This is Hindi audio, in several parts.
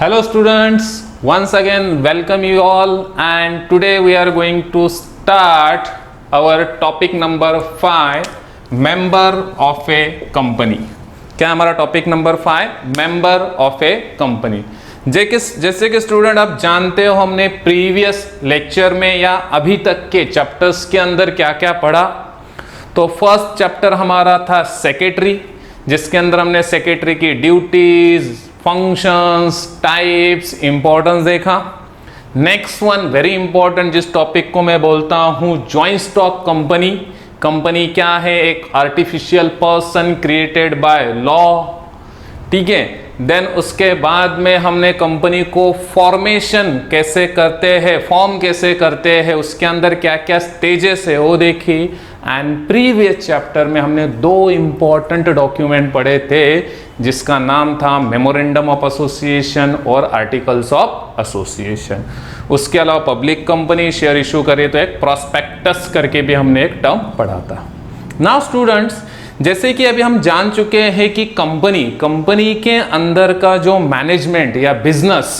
Hello students, once again welcome you all, and today we are going to start our topic number 5, member of a company. क्या हमारा topic number 5, member of a company. जैसे कि स्टूडेंट आप जानते हो, हमने प्रीवियस लेक्चर में या अभी तक के चैप्टर्स के अंदर क्या क्या पढ़ा। तो फर्स्ट चैप्टर हमारा था सेक्रेटरी, जिसके अंदर हमने सेक्रेटरी की ड्यूटीज, फंक्शंस, टाइप्स, इंपॉर्टेंस देखा। नेक्स्ट वन वेरी इंपॉर्टेंट, जिस टॉपिक को मैं बोलता हूं जॉइंट स्टॉक कंपनी। कंपनी क्या है? एक artificial person created by law, ठीक है। देन उसके बाद में हमने कंपनी को फॉर्मेशन कैसे करते हैं, फॉर्म कैसे करते हैं, उसके अंदर क्या क्या स्टेजेस है वो देखी। एंड प्रीवियस चैप्टर में हमने 2 इंपॉर्टेंट डॉक्यूमेंट पढ़े थे, जिसका नाम था मेमोरेंडम ऑफ एसोसिएशन और आर्टिकल्स ऑफ एसोसिएशन। उसके अलावा पब्लिक कंपनी शेयर इशू करे तो एक प्रोस्पेक्टस करके भी हमने एक टर्म पढ़ा था। नाउ स्टूडेंट्स, जैसे कि अभी हम जान चुके हैं कि कंपनी के अंदर का जो मैनेजमेंट या बिजनेस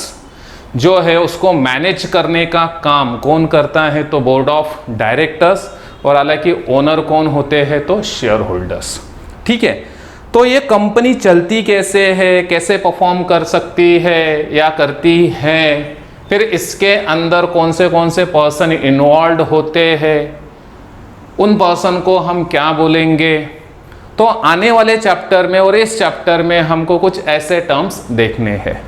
जो है उसको मैनेज करने का काम कौन करता है? तो बोर्ड ऑफ डायरेक्टर्स। और हालांकि ओनर कौन होते हैं? तो शेयर होल्डर्स, ठीक है। तो ये कंपनी चलती कैसे है, कैसे परफॉर्म कर सकती है या करती है, फिर इसके अंदर कौन से पर्सन इन्वॉल्व होते हैं, उन पर्सन को हम क्या बोलेंगे। तो आने वाले चैप्टर में और इस चैप्टर में हमको कुछ ऐसे टर्म्स देखने हैं।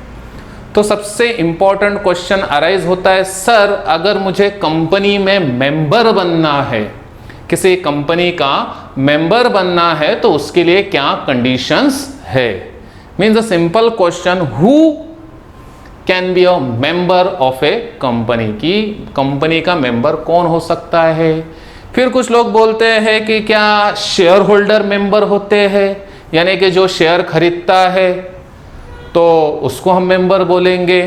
तो सबसे इंपॉर्टेंट क्वेश्चन अराइज होता है, सर अगर मुझे कंपनी में मेंबर बनना है, किसी कंपनी का मेंबर बनना है, तो उसके लिए क्या कंडीशंस है? Means a simple question, who can be a member of a company, की कंपनी का मेंबर कौन हो सकता है। फिर कुछ लोग बोलते हैं कि क्या शेयर होल्डर मेंबर होते हैं, यानी कि जो शेयर खरीदता है तो उसको हम मेंबर बोलेंगे।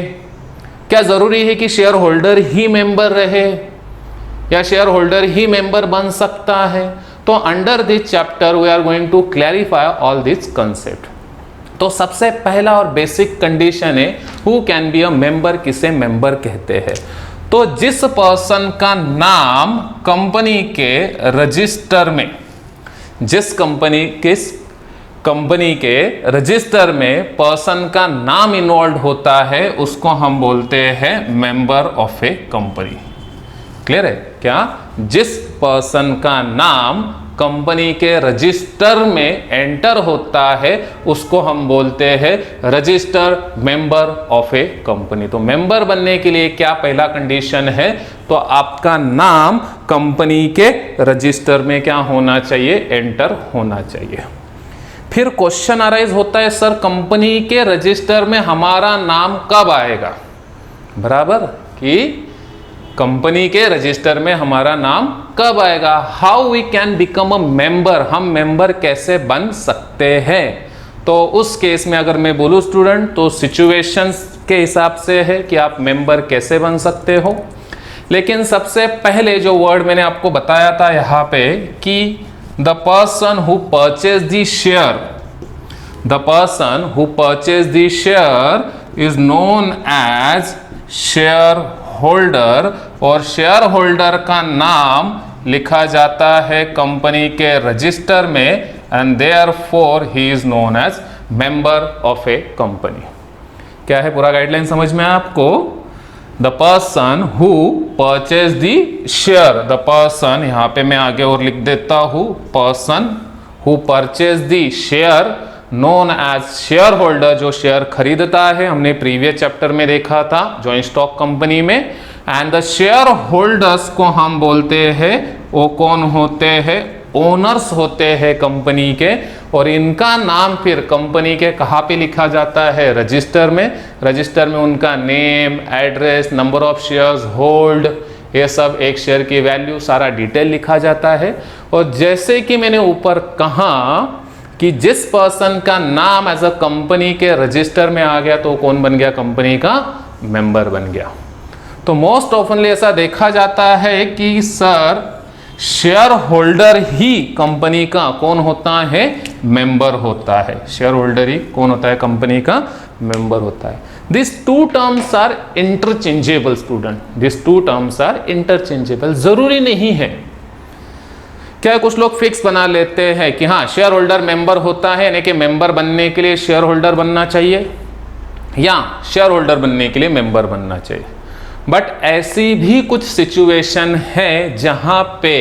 क्या जरूरी है कि शेयर होल्डर ही मेंबर रहे या शेयर होल्डर ही मेंबर बन सकता है? तो under this chapter we are going to clarify all this concept. तो सबसे पहला और बेसिक कंडीशन है who can be a member, किसे मेंबर कहते हैं। तो जिस पर्सन का नाम कंपनी के रजिस्टर में, जिस कंपनी के रजिस्टर में पर्सन का नाम इन्वॉल्व होता है, उसको हम बोलते हैं member of a company. Clear है क्या? जिस पर्सन का नाम कंपनी के रजिस्टर में एंटर होता है, उसको हम बोलते हैं register member of a company. तो मेंबर बनने के लिए क्या पहला कंडीशन है? तो आपका नाम कंपनी के रजिस्टर में क्या होना चाहिए? एंटर होना चाहिए। फिर क्वेश्चन अराइज होता है, सर कंपनी के रजिस्टर में हमारा नाम कब आएगा? बराबर, कि कंपनी के रजिस्टर में हमारा नाम कब आएगा? How we can become a member, हम मेंबर कैसे बन सकते हैं? तो उस केस में अगर मैं बोलूं स्टूडेंट, तो सिचुएशंस के हिसाब से है कि आप मेंबर कैसे बन सकते हो। लेकिन सबसे पहले जो वर्ड मैंने आपको बताया था यहाँ पे कि the person who purchase the share, the person who purchase the share is known as shareholder, और शेयर होल्डर का नाम लिखा जाता है कंपनी के रजिस्टर में, and therefore he is known as member of a company. क्या है पूरा गाइडलाइन समझ में आपको? The person who purchase the share, the person, यहां पे मैं आगे और लिख देता हूं, person who purchase the share known as shareholder, जो शेयर खरीदता है, हमने प्रीवियस चैप्टर में देखा था जॉइंट स्टॉक कंपनी में। एंड द शेयर होल्डर्स को हम बोलते हैं, वो कौन होते हैं? ओनर्स होते हैं कंपनी के। और इनका नाम फिर कंपनी के कहाँ पे लिखा जाता है? रजिस्टर में। रजिस्टर में उनका name, address, number of shares hold, ये सब, एक शेयर की वैल्यू, सारा डिटेल लिखा जाता है। और जैसे कि मैंने ऊपर कहा कि जिस पर्सन का नाम एज अ कंपनी के रजिस्टर में आ गया, तो कौन बन गया? कंपनी का मेंबर बन गया। तो मोस्ट ऑफनली ऐसा देखा जाता है कि सर शेयर होल्डर ही कंपनी का कौन होता है? मेंबर होता है। शेयर होल्डर ही कौन होता है? कंपनी का मेंबर होता है। These two terms are interchangeable student. These two terms are interchangeable. जरूरी नहीं है क्या कुछ लोग फिक्स बना लेते हैं कि हाँ शेयर होल्डर मेंबर होता है, यानी कि मेंबर बनने के लिए शेयर होल्डर बनना चाहिए या शेयर होल्डर बनने के लिए मेंबर बनना चाहिए। बट ऐसी भी कुछ सिचुएशन है जहां पे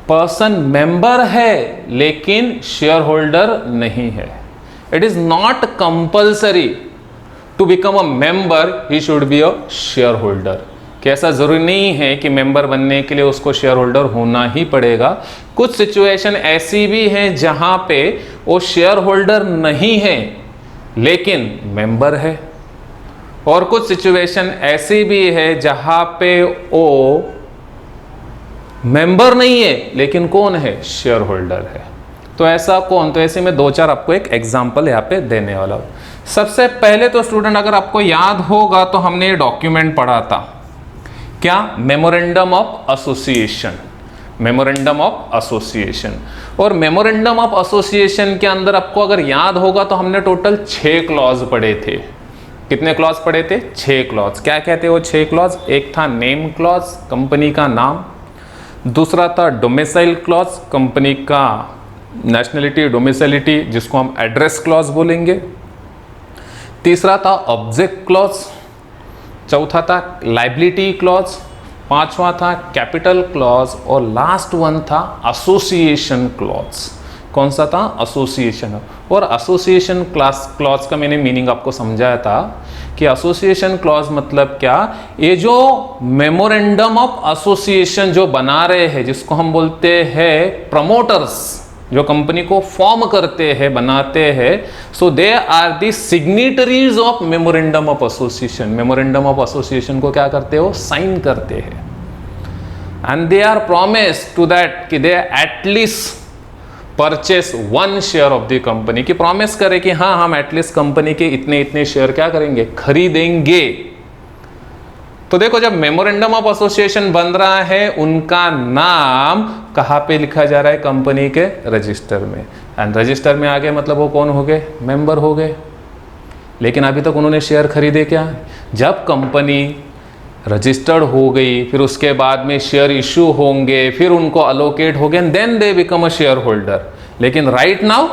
पर्सन मेंबर है लेकिन शेयर होल्डर नहीं है। It is not compulsory to become a member he should be a shareholder. कि ऐसा जरूरी नहीं है कि मेंबर बनने के लिए उसको शेयर होल्डर होना ही पड़ेगा। कुछ सिचुएशन ऐसी भी है जहां पे वो शेयर होल्डर नहीं है लेकिन मेंबर है, और कुछ सिचुएशन ऐसी भी है जहां पे वो मेंबर नहीं है लेकिन कौन है, शेयर होल्डर है। तो ऐसा कौन, तो ऐसे में दो चार आपको एक एग्जांपल यहाँ पे देने वाला हूं। सबसे पहले तो स्टूडेंट अगर आपको याद होगा तो हमने ये डॉक्यूमेंट पढ़ा था, क्या, memorandum of association. Memorandum of association, और मेमोरेंडम ऑफ एसोसिएशन के अंदर आपको अगर याद होगा तो हमने टोटल 6 क्लॉज पढ़े थे। कितने क्लॉज पढ़े थे, 6 क्लॉज। क्या कहते हैं वो 6 क्लॉज, एक था नेम क्लॉज, कंपनी का नाम, दूसरा था डोमिसाइल क्लॉज, कंपनी का नेशनलिटी डोमिसाइलिटी जिसको हम एड्रेस क्लॉज बोलेंगे, तीसरा था ऑब्जेक्ट क्लॉज, चौथा था लाइबिलिटी क्लॉज, पांचवा था कैपिटल क्लॉज, और लास्ट वन था एसोसिएशन क्लॉज। कौन सा था, एसोसिएशन। और एसोसिएशन क्लॉज का मैंने मीनिंग आपको समझाया था कि एसोसिएशन क्लॉज मतलब क्या, ये जो मेमोरेंडम ऑफ एसोसिएशन जो बना रहे हैं, जिसको हम बोलते हैं प्रमोटर्स, जो कंपनी को फॉर्म करते हैं, बनाते हैं, so they are the signatories of memorandum of association. Memorandum of association को क्या करते हो, साइन करते हैं, and they are promise to that कि दे at least purchase 1 share of the company, की प्रॉमिस करे कि हाँ हम एटलीस्ट कंपनी के इतने इतने शेयर क्या करेंगे, खरीदेंगे। तो देखो जब मेमोरेंडम ऑफ एसोसिएशन बन रहा है, उनका नाम कहाँ पे लिखा जा रहा है, कंपनी के रजिस्टर में, एंड रजिस्टर में आ गए मतलब वो कौन हो गए, मेंबर हो गए। लेकिन अभी तक उन्होंने शेयर खरीदे क्या, जब कंपनी रजिस्टर्ड हो गई, फिर उसके बाद में शेयर इशू होंगे, फिर उनको अलोकेट हो गए, then they become a shareholder. लेकिन राइट नाउ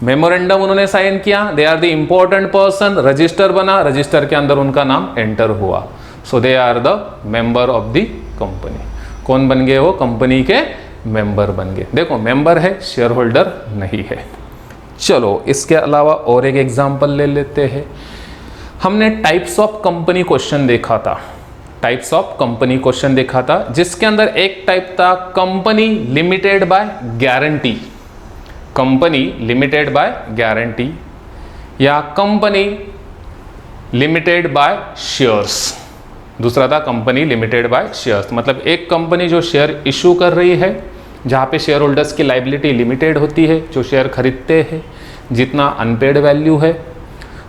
मेमोरेंडम उन्होंने साइन किया, they are the important person, register बना, रजिस्टर के अंदर उनका नाम एंटर हुआ, so they are the member of the company. कौन बन गए, वो कंपनी के मेंबर बन गए। देखो मेंबर है, शेयर होल्डर नहीं है। चलो इसके अलावा और एक एग्जांपल ले लेते हैं। हमने टाइप्स ऑफ कंपनी क्वेश्चन देखा था, टाइप्स ऑफ कंपनी क्वेश्चन देखा था, जिसके अंदर एक टाइप था company limited by guarantee, company limited by guarantee, या कंपनी लिमिटेड बाय शेयर्स। दूसरा था कंपनी लिमिटेड बाय शेयर्स, मतलब एक कंपनी जो शेयर इशू कर रही है, जहाँ पे शेयर होल्डर्स की लाइबिलिटी लिमिटेड होती है, जो शेयर खरीदते हैं जितना अनपेड वैल्यू है,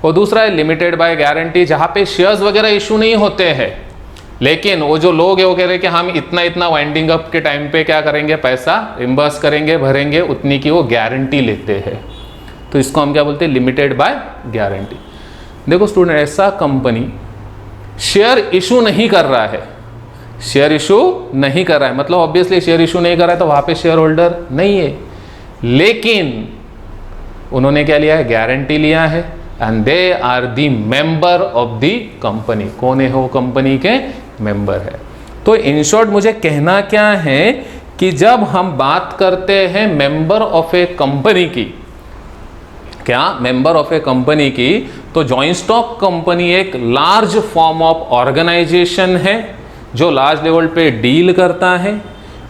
और दूसरा है लिमिटेड बाय गारंटी, जहाँ पे शेयर्स वगैरह इशू नहीं होते हैं, लेकिन वो जो लोग हैं वो कह रहे हैं कि हम इतना इतना वाइंडिंग अप के टाइम पे क्या करेंगे, पैसा रिम्बर्स करेंगे, भरेंगे, उतनी की वो गारंटी लेते हैं। तो इसको हम क्या बोलते हैं, लिमिटेड बाय गारंटी। देखो स्टूडेंट, ऐसा कंपनी शेयर इशू नहीं कर रहा है, शेयर इशू नहीं कर रहा है, मतलब ऑब्वियसली शेयर इशू नहीं कर रहा है तो वहां पे शेयर होल्डर नहीं है, लेकिन उन्होंने क्या लिया है, गारंटी लिया है, and they are the member of the company. कौन है वो, कंपनी के मेंबर है। तो इन शॉर्ट मुझे कहना क्या है कि जब हम बात करते हैं मेंबर ऑफ ए कंपनी की, क्या मेंबर ऑफ ए कंपनी की, तो जॉइंट स्टॉक कंपनी एक लार्ज फॉर्म ऑफ ऑर्गेनाइजेशन है जो लार्ज लेवल पे डील करता है।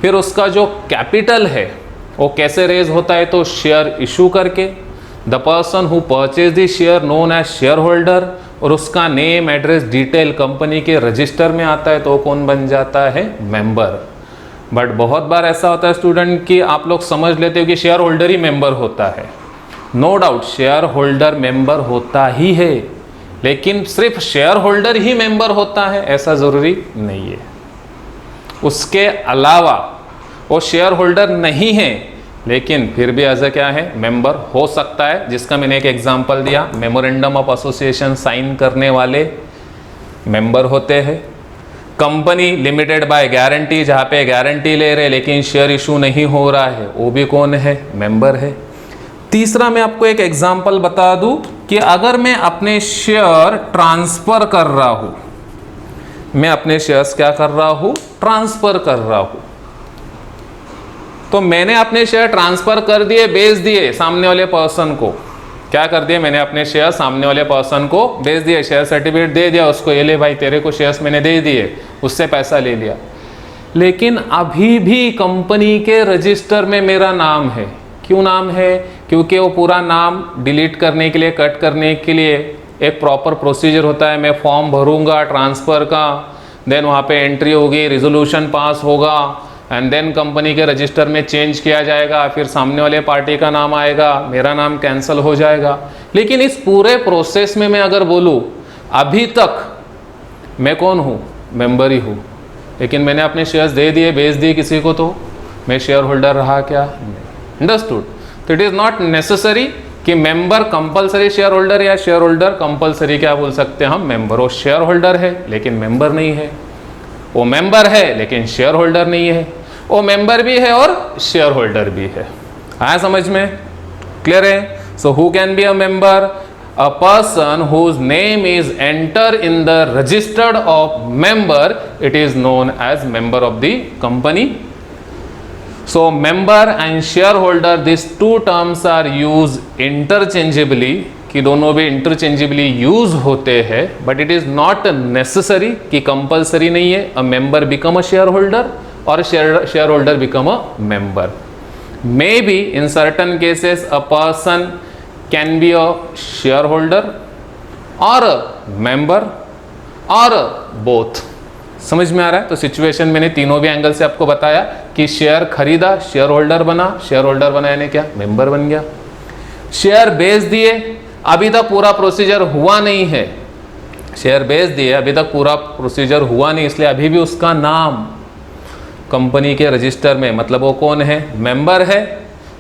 फिर उसका जो कैपिटल है वो कैसे रेज होता है, तो शेयर इशू करके, the person who purchase the share known as shareholder, और उसका नेम एड्रेस डिटेल कंपनी के रजिस्टर में आता है, तो वो कौन बन जाता है, मेंबर। बट बहुत बार ऐसा होता है स्टूडेंट कि आप लोग समझ लेते हो कि शेयर होल्डर ही मेंबर होता है। No doubt shareholder member होता ही है, लेकिन सिर्फ शेयर होल्डर ही मेंबर होता है ऐसा जरूरी नहीं है। उसके अलावा वो शेयर होल्डर नहीं है लेकिन फिर भी एज अ क्या है, मेंबर हो सकता है, जिसका मैंने एक एग्जांपल दिया, मेमोरेंडम ऑफ एसोसिएशन साइन करने वाले मेंबर होते हैं। कंपनी लिमिटेड बाय गारंटी, जहाँ पे गारंटी ले रहे लेकिन शेयर इशू नहीं हो रहा है, वो भी कौन है, मेंबर है। तीसरा मैं आपको एक एग्जांपल बता दूं कि अगर मैं अपने शेयर ट्रांसफर कर रहा हूं, मैं अपने शेयर्स क्या कर रहा हूं, ट्रांसफर कर रहा हूं, तो मैंने अपने शेयर ट्रांसफर कर दिए, बेच दिए सामने वाले पर्सन को। क्या कर दिया, मैंने अपने शेयर सामने वाले पर्सन को बेच दिए, शेयर सर्टिफिकेट दे दिया उसको, ये ले भाई तेरे को शेयर्स मैंने दे दिए, उससे पैसा ले लिया। लेकिन अभी भी कंपनी के रजिस्टर में मेरा नाम है। क्यों नाम है, क्योंकि वो पूरा नाम डिलीट करने के लिए, कट करने के लिए एक प्रॉपर प्रोसीजर होता है। मैं फॉर्म भरूंगा ट्रांसफ़र का, देन वहाँ पे एंट्री होगी, रिजोल्यूशन पास होगा, एंड देन कंपनी के रजिस्टर में चेंज किया जाएगा, फिर सामने वाले पार्टी का नाम आएगा, मेरा नाम कैंसिल हो जाएगा। लेकिन इस पूरे प्रोसेस में मैं अगर बोलूँ, अभी तक मैं कौन हूँ, मेंबर ही हूँ, लेकिन मैंने अपने शेयर्स दे दिए, बेच दिए किसी को, तो मैं शेयर होल्डर रहा क्या, अंडरस्टूड। तो इट इज़ नॉट नेसेसरी कि मेंबर कंपलसरी शेयर होल्डर या शेयर होल्डर कंपलसरी क्या बोल सकते हैं हम, मेंबर। वो शेयर होल्डर है लेकिन मेंबर नहीं है, वो मेंबर है लेकिन शेयर होल्डर नहीं है, वो मेंबर भी है और शेयर होल्डर भी है। आया समझ में, क्लियर है। So who can be a member, a person whose name is enter in the registered of member, it is known as member of the company. So member and shareholder, these two terms are used interchangeably, कि दोनों भी interchangeably यूज होते हैं, but it is not necessary कि compulsory नहीं है a member become a shareholder or shareholder become a member. Maybe in certain cases a person can be a shareholder or a member or both. समझ में आ रहा है। तो सिचुएशन मैंने तीनों भी एंगल से आपको बताया कि शेयर खरीदा, शेयर होल्डर बना, शेयर होल्डर बना यानी क्या, मेंबर बन गया। शेयर बेच दिए, अभी तक पूरा प्रोसीजर हुआ नहीं है, शेयर बेच दिए, अभी तक पूरा प्रोसीजर हुआ नहीं, इसलिए अभी भी उसका नाम कंपनी के रजिस्टर में, मतलब वो कौन है, मेंबर है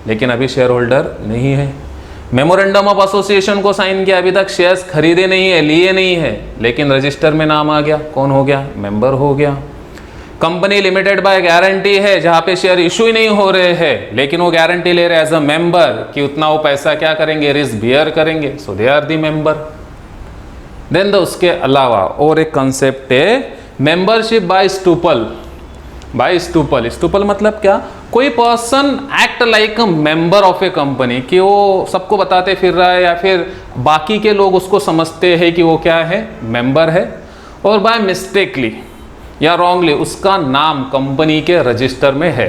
लेकिन अभी शेयर होल्डर नहीं है। मेमोरेंडम ऑफ एसोसिएशन को साइन किया, अभी तक शेयर्स खरीदे नहीं है, लिए नहीं है, लेकिन रजिस्टर में नाम आ गया, कौन हो गया, मेंबर हो गया। कंपनी लिमिटेड बाय गारंटी है, जहां पे शेयर इशू ही नहीं हो रहे हैं, लेकिन वो गारंटी ले रहे एज अ मेंबर कि उतना वो पैसा क्या करेंगे, रिस्क बियर करेंगे, so they are the member. Then उसके अलावा और एक कंसेप्ट है membership by estoppel. By estoppel, estoppel मतलब क्या, कोई person act like a member of a company, कि वो सबको बताते फिर रहा है या फिर बाकी के लोग उसको समझते हैं कि वो क्या है, मेंबर है, और बाय मिस्टेकली या रॉन्गली उसका नाम कंपनी के रजिस्टर में है,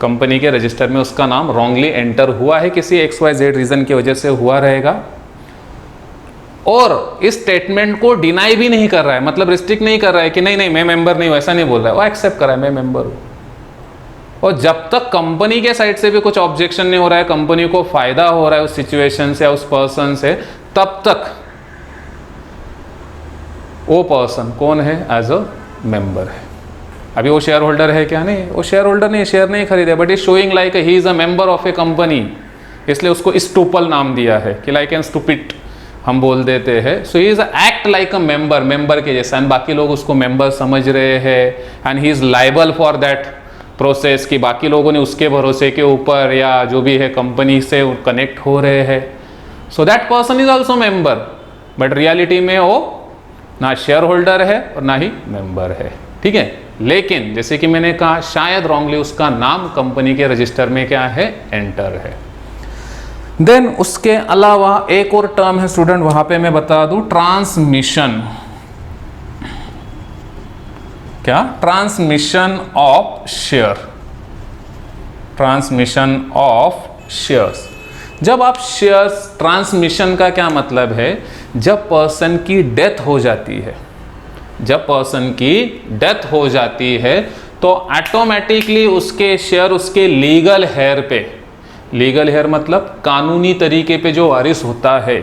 कंपनी के रजिस्टर में उसका नाम रॉन्गली एंटर हुआ है, किसी XYZ रीजन की वजह से हुआ रहेगा, और इस स्टेटमेंट को डिनाई भी नहीं कर रहा है, मतलब रिस्ट्रिक्ट नहीं कर रहा है कि नहीं नहीं मैं मेंबर नहीं हूं, ऐसा नहीं बोल रहा है, वो एक्सेप्ट कर रहा है मैं मेंबर हूं। और जब तक कंपनी के साइड से भी कुछ ऑब्जेक्शन नहीं हो रहा है, कंपनी को फायदा हो रहा है उस सिचुएशन से या उस पर्सन से, तब तक वो पर्सन कौन है, एज अ मेंबर है। अभी वो शेयर होल्डर है क्या, नहीं, वो शेयर होल्डर नहीं, शेयर नहीं खरीदे, but is showing like he is a member of a company, इसलिए उसको स्टूपल नाम दिया है कि लाइक एन स्टूपिड हम बोल देते हैं। So he is act like a member, member के जैसा, एंड बाकी लोग उसको मेंबर समझ रहे हैं, and he is liable for that process, कि बाकी लोगों ने उसके भरोसे के ऊपर या जो भी है कंपनी से कनेक्ट हो रहे हैं, so that person is also member, but reality में वो ना शेयर होल्डर है और ना ही मेंबर है, ठीक है। लेकिन जैसे कि मैंने कहा, शायद रॉन्गली उसका नाम कंपनी के रजिस्टर में क्या है, एंटर है। देन उसके अलावा एक और टर्म है स्टूडेंट, वहां पे मैं बता दूं, ट्रांसमिशन। क्या, transmission of share, transmission of shares. जब आप शेयर्स, ट्रांसमिशन का क्या मतलब है, जब पर्सन की डेथ हो जाती है, जब पर्सन की डेथ हो जाती है तो ऑटोमेटिकली उसके शेयर उसके लीगल हेयर पे, लीगल हेयर मतलब कानूनी तरीके पे जो वारिस होता है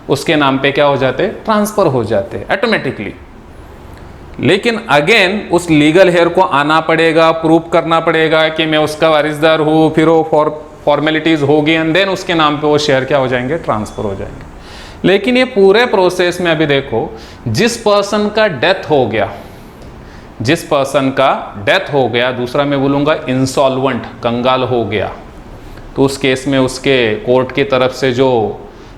उसके नाम पे क्या हो जाते हैं, ट्रांसफर हो जाते हैं ऑटोमेटिकली। लेकिन अगेन उस लीगल हेयर को आना पड़ेगा, प्रूव करना पड़ेगा कि मैं उसका वारिसदार हूँ, फिर वो फॉर्मेलिटीज होगी एंड देन उसके नाम पे वो शेयर क्या हो जाएंगे, ट्रांसफर हो जाएंगे। लेकिन ये पूरे प्रोसेस में अभी देखो, जिस पर्सन का डेथ हो गया, जिस पर्सन का डेथ हो गया, दूसरा मैं बोलूँगा इंसॉल्वेंट, कंगाल हो गया, तो उस केस में उसके कोर्ट की तरफ से जो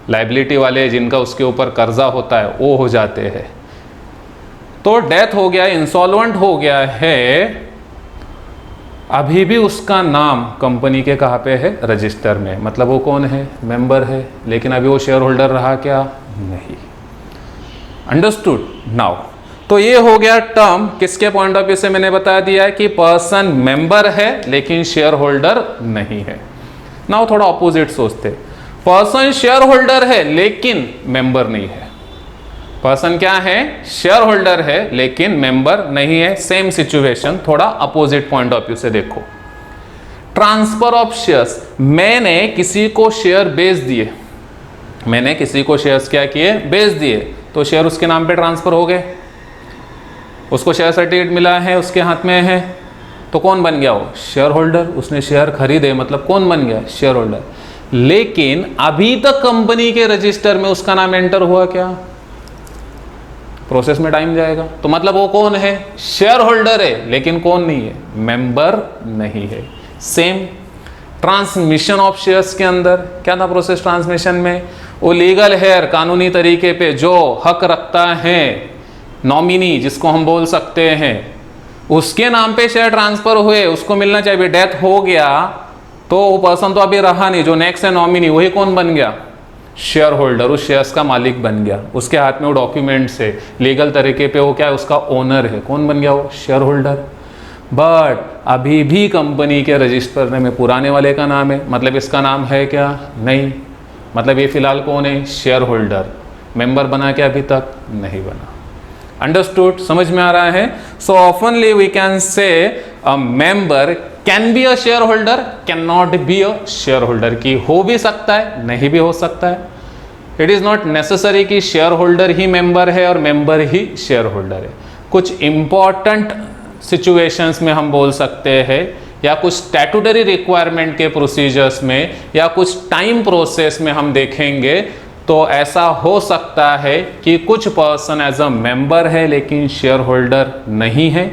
लाइबिलिटी वाले जिनका उसके ऊपर कर्जा होता है वो हो जाते हैं। तो डेथ हो गया, इंसॉल्वेंट हो गया है, अभी भी उसका नाम कंपनी के कहाँ पे है, रजिस्टर में, मतलब वो कौन है, मेंबर है, लेकिन अभी वो शेयर होल्डर रहा क्या, नहीं। Understood now. तो ये हो गया टर्म, किसके पॉइंट ऑफ व्यू से मैंने बता दिया है कि पर्सन मेंबर है लेकिन शेयर होल्डर नहीं है। नाउ थोड़ा ऑपोजिट सोचते, पर्सन शेयर होल्डर है लेकिन मेंबर नहीं है। पर्सन क्या है, शेयर होल्डर है लेकिन मेंबर नहीं है। सेम सिचुएशन, थोड़ा अपोजिट पॉइंट ऑफ व्यू से देखो। ट्रांसफर ऑफ शेयर्स, मैंने किसी को शेयर बेच दिए, मैंने किसी को शेयर्स क्या किए, बेच दिए, तो शेयर उसके नाम पे ट्रांसफर हो गए, उसको शेयर सर्टिफिकेट मिला है, उसके हाथ में है, तो कौन बन गया, वो शेयर होल्डर। उसने शेयर खरीदे, मतलब कौन बन गया, शेयर होल्डर। लेकिन अभी तक कंपनी के रजिस्टर में उसका नाम एंटर हुआ क्या, प्रोसेस में टाइम जाएगा, तो मतलब वो कौन है, शेयर होल्डर है लेकिन कौन नहीं है, मेंबर नहीं है। सेम ट्रांसमिशन ऑफ शेयर्स के अंदर क्या था प्रोसेस, ट्रांसमिशन में वो लीगल हेयर कानूनी तरीके पे जो हक रखता है, नॉमिनी जिसको हम बोल सकते हैं, उसके नाम पे शेयर ट्रांसफर हुए, उसको मिलना चाहिए। डेथ हो गया तो वो पर्सन तो अभी रहा नहीं, जो नेक्स्ट है नॉमिनी, वही कौन बन गया, शेयर होल्डर, उस शेयर्स का मालिक बन गया। उसके हाथ में वो डॉक्यूमेंट्स है, लीगल तरीके पे वो क्या है, उसका ओनर है, कौन बन गया, वो शेयर होल्डर। बट अभी भी कंपनी के रजिस्टर में पुराने वाले का नाम है, मतलब इसका नाम है क्या, नहीं, मतलब ये फिलहाल कौन है, शेयर होल्डर। मेंबर बना क्या, अभी तक नहीं बना। अंडरस्टूड, समझ में आ रहा है। सो ऑफनली we can say a member can be a shareholder, can not be a shareholder, की हो भी सकता है, नहीं भी हो सकता है। इट इज नॉट नेसेसरी कि शेयर होल्डर ही मेंबर है और मेंबर ही शेयर होल्डर है। कुछ इंपॉर्टेंट सिचुएशंस में हम बोल सकते हैं, या कुछ स्टैट्यूटरी रिक्वायरमेंट के प्रोसीजर्स में, या कुछ टाइम प्रोसेस में हम देखेंगे तो ऐसा हो सकता है कि कुछ पर्सन एज अ मेंबर है लेकिन शेयर होल्डर नहीं है,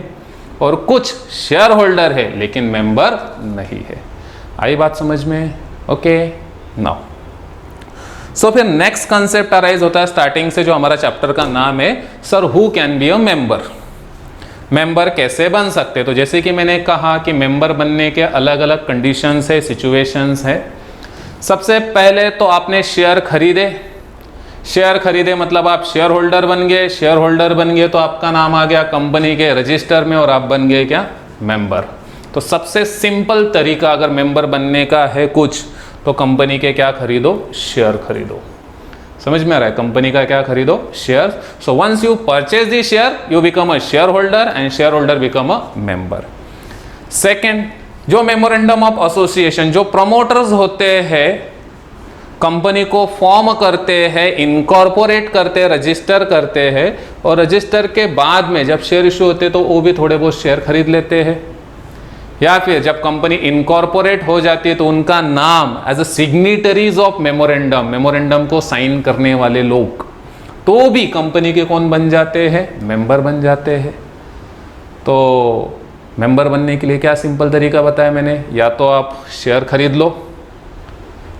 और कुछ शेयर होल्डर है लेकिन मेंबर नहीं है। आई बात समझ में, ओके। नाउ सो फिर नेक्स्ट कंसेप्ट अराइज होता है स्टार्टिंग से, जो हमारा चैप्टर का नाम है, sir who can be a member, member कैसे बन सकते। तो जैसे कि मैंने कहा कि मेंबर बनने के अलग अलग कंडीशंस है, सिचुएशंस है। सबसे पहले तो आपने शेयर खरीदे, शेयर खरीदे मतलब आप शेयर होल्डर बन गए, शेयर होल्डर बन गए तो आपका नाम आ गया कंपनी के रजिस्टर में और आप बन गए क्या, मेंबर। तो सबसे सिंपल तरीका अगर मेंबर बनने का है कुछ, तो कंपनी के क्या खरीदो, शेयर खरीदो। समझ में आ रहा है, कंपनी का क्या खरीदो, share. So once you purchase the share, you become a shareholder and shareholder become a member. Second, जो मेमोरेंडम ऑफ एसोसिएशन, जो प्रमोटर्स होते हैं, कंपनी को फॉर्म करते हैं, इनकॉर्पोरेट करते हैं, रजिस्टर करते हैं, और रजिस्टर के बाद में जब शेयर इशू होते हैं तो वो भी थोड़े बहुत शेयर खरीद लेते हैं। या फिर जब कंपनी इनकॉर्पोरेट हो जाती है तो उनका नाम as a signatories of memorandum, memorandum को साइन करने वाले लोग, तो भी कंपनी के कौन बन जाते हैं, मेंबर बन जाते हैं। तो मेंबर बनने के लिए क्या सिंपल तरीका बताया मैंने, या तो आप शेयर खरीद लो,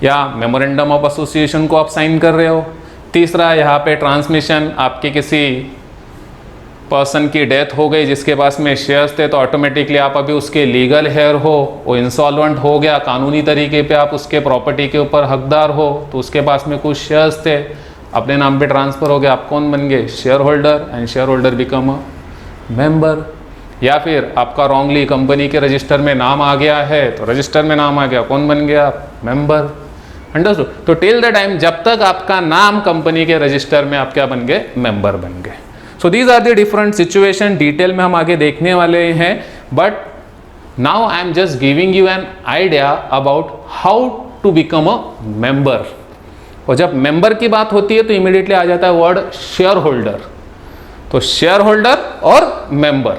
या मेमोरेंडम ऑफ एसोसिएशन को आप साइन कर रहे हो। तीसरा, यहाँ पे ट्रांसमिशन, आपके किसी पर्सन की डेथ हो गई जिसके पास में शेयर्स थे, तो ऑटोमेटिकली आप अभी उसके लीगल हेयर हो, वो इंसॉल्वेंट हो गया, कानूनी तरीके पे आप उसके प्रॉपर्टी के ऊपर हकदार हो, तो उसके पास में कुछ शेयर्स थे, अपने नाम पे ट्रांसफर हो गया, आप कौन बन गए, share holder, and shareholder become a member. या फिर आपका रॉन्गली कंपनी के रजिस्टर में नाम आ गया है, तो रजिस्टर में नाम आ गया, कौन बन गया, मेंबर। अंडरस्टूड। तो टिल द टाइम जब तक आपका नाम कंपनी के रजिस्टर में, आप क्या बन गए, मेंबर बन गए। So these are the different situation, detail में हम आगे देखने वाले हैं, but now I am just giving you an idea about how to become a member. और जब मेंबर की बात होती है तो इमीडिएटली आ जाता है वर्ड शेयर होल्डर। तो शेयर होल्डर और member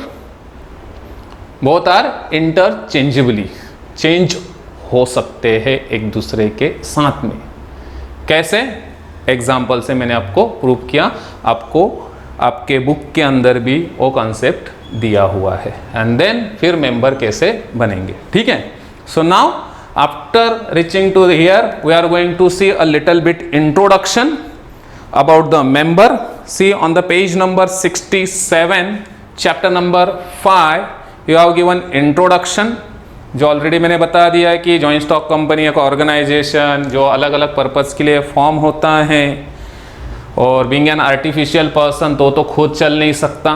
both are interchangeably, change हो सकते हैं एक दूसरे के साथ में। कैसे? एग्जाम्पल से मैंने आपको प्रूव किया, आपको आपके बुक के अंदर भी वो कॉन्सेप्ट दिया हुआ है। एंड देन फिर मेंबर कैसे बनेंगे, ठीक है। So now after reaching to here we are going to see a little bit introduction about the member. See on the page number 67 chapter number 5 you have given introduction, जो ऑलरेडी मैंने बता दिया है कि जॉइंट स्टॉक कंपनी एक ऑर्गेनाइजेशन जो अलग अलग पर्पस के लिए फॉर्म होता है, और बीइंग एन आर्टिफिशियल पर्सन तो खुद चल नहीं सकता,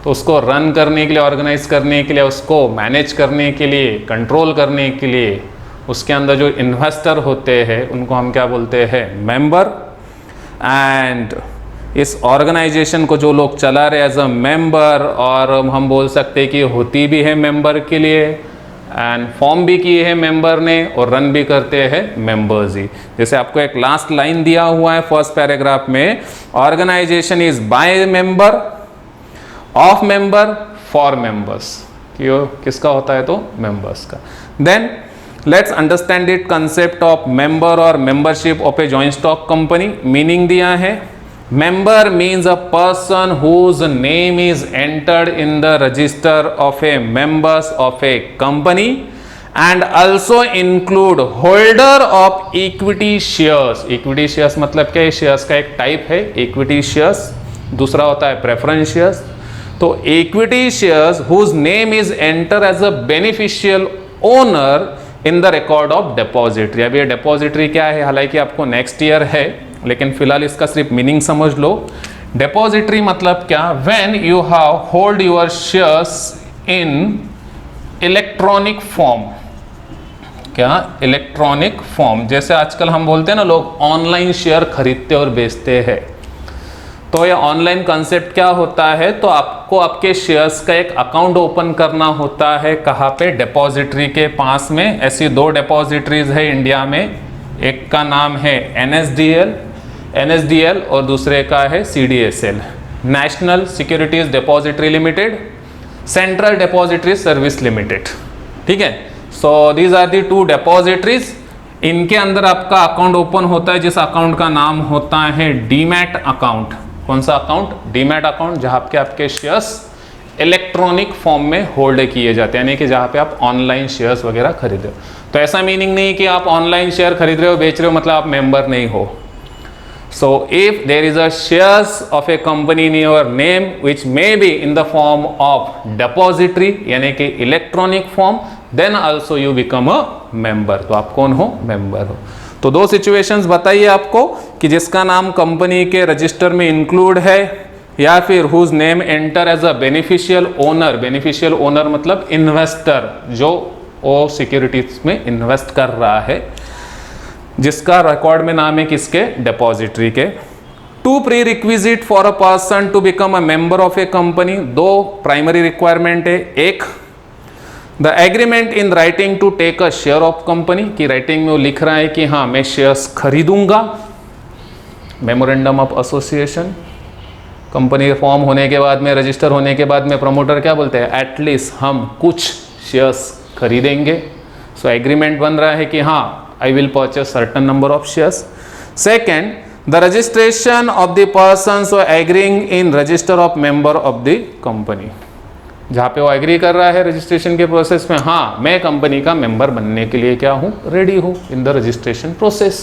तो उसको रन करने के लिए, ऑर्गेनाइज करने के लिए, उसको मैनेज करने के लिए, कंट्रोल करने के लिए उसके अंदर जो इन्वेस्टर होते हैं उनको हम क्या बोलते हैं? मेंबर। एंड इस ऑर्गेनाइजेशन को जो लोग चला रहे एज अ मेंबर, और हम बोल सकते हैं कि होती भी है मेंबर के लिए, एंड फॉर्म भी किए हैं मेंबर ने, और रन भी करते हैं मेंबर्स ही। जैसे आपको एक लास्ट लाइन दिया हुआ है फर्स्ट पैराग्राफ में, organisation is by member, of member, for members, किसका होता है? तो मेंबर्स का। Then let's understand it concept of member और membership of a joint stock company. Meaning दिया है, member means a person whose name is entered in the register of a members of a company and also include holder of equity shares। equity shares मतलब क्या है? शेयर्स का एक टाइप है equity shares, दूसरा होता है preference shares। तो equity shares whose name is entered as a beneficial owner in the record of depository। अब ये depository क्या है? हालांकि आपको नेक्स्ट ईयर है, लेकिन फिलहाल इसका सिर्फ मीनिंग समझ लो। डेपोजिटरी मतलब क्या? When you have hold your shares in electronic form. क्या? Electronic form. जैसे आजकल हम बोलते हैं ना, लोग ऑनलाइन शेयर खरीदते और बेचते हैं, तो ये ऑनलाइन कंसेप्ट क्या होता है? तो आपको आपके शेयर्स का एक अकाउंट ओपन करना होता है। कहाँ पे? डेपोजिटरी के पास में। ऐसी दो डेपोजिटरीज है इंडिया में, एक का नाम है NSDL और दूसरे का है CDSL, National Securities Depository Limited, Central Depository Service Limited, ठीक है। So these are the two depositories. इनके अंदर आपका अकाउंट ओपन होता है, जिस अकाउंट का नाम होता है डीमैट अकाउंट। कौन सा अकाउंट? डीमैट अकाउंट, जहां पे आपके शेयर्स इलेक्ट्रॉनिक फॉर्म में होल्ड किए जाते हैं, यानी कि जहां पे आप ऑनलाइन शेयर्स वगैरह खरीदे हो। तो ऐसा मीनिंग नहीं कि आप ऑनलाइन शेयर खरीद रहे हो, बेच रहे हो, मतलब आप मेंबर नहीं हो। So if there is a shares of a company in your name which may be in the form of depository यानी कि electronic form, then also you become a member। तो आप कौन हो? मेंबर हो। तो दो सिचुएशंस बताइए आपको कि जिसका नाम कंपनी के रजिस्टर में इंक्लूड है, या फिर whose name enter as a beneficial owner. Beneficial owner मतलब इन्वेस्टर, जो वो सिक्योरिटीज में इन्वेस्ट कर रहा है, जिसका रिकॉर्ड में नाम है किसके? डेपोजिटरी के। To prerequisite for a person to become a member of a company. दो प्राइमरी रिक्वायरमेंट है। एक, the agreement in writing to take a share of company, की राइटिंग में वो लिख रहा है कि हाँ मैं शेयर्स खरीदूंगा। Memorandum of association, company form होने के बाद में, रजिस्टर होने के बाद में प्रमोटर क्या बोलते हैं? एटलीस्ट हम कुछ शेयर्स खरीदेंगे। सो एग्रीमेंट बन रहा है कि हाँ I will purchase certain number of shares. Second, the registration of the person so agreeing in register of member of the company। जहाँ पे वो एग्री कर रहा है रजिस्ट्रेशन के प्रोसेस में, हाँ मैं कंपनी का मेंबर बनने के लिए क्या हूँ? रेडी हूँ in the registration process.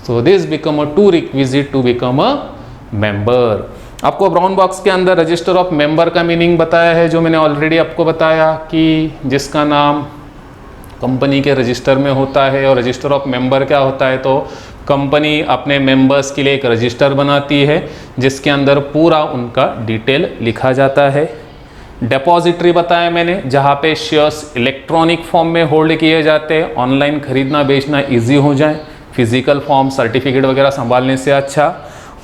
So this become a to requisite to become a member. आपको ब्राउन बॉक्स के अंदर रजिस्टर ऑफ मेंबर का मीनिंग बताया है, जो मैंने ऑलरेडी आपको बताया कि जिसका नाम कंपनी के रजिस्टर में होता है। और रजिस्टर ऑफ मेंबर क्या होता है? तो कंपनी अपने मेंबर्स के लिए एक रजिस्टर बनाती है, जिसके अंदर पूरा उनका डिटेल लिखा जाता है। डेपोजिटरी बताया मैंने, जहाँ पे शेयर्स इलेक्ट्रॉनिक फॉर्म में होल्ड किए जाते हैं, ऑनलाइन खरीदना बेचना इजी हो जाए, फिजिकल फॉर्म सर्टिफिकेट वगैरह संभालने से अच्छा।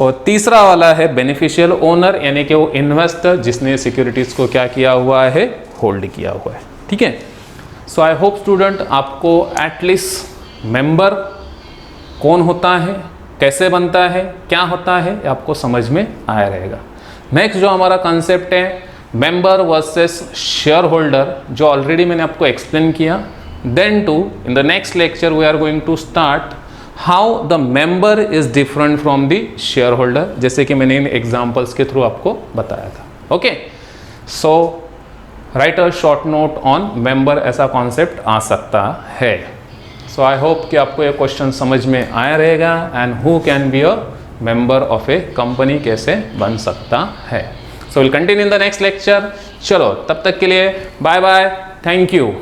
और तीसरा वाला है बेनिफिशियल ओनर, यानी कि वो इन्वेस्टर जिसने सिक्योरिटीज़ को क्या किया हुआ है? होल्ड किया हुआ है, ठीक है। सो आई होप स्टूडेंट आपको एटलीस्ट मेंबर कौन होता है, कैसे बनता है, क्या होता है, आपको समझ में आया रहेगा। नेक्स्ट जो हमारा कंसेप्ट है मेंबर वर्सेस शेयर होल्डर, जो ऑलरेडी मैंने आपको एक्सप्लेन किया. Then to in the next lecture we are going to start how the member is different from the shareholder, जैसे कि मैंने इन एग्जाम्पल्स के थ्रू आपको बताया था. Okay, so right a short note on member, ऐसा कॉन्सेप्ट आ सकता है. सो आई होप कि आपको ये क्वेश्चन समझ में आया रहेगा and who can be a member of a company कैसे बन सकता है. So will continue in the next lecture. चलो तब तक के लिए बाय बाय, थैंक यू.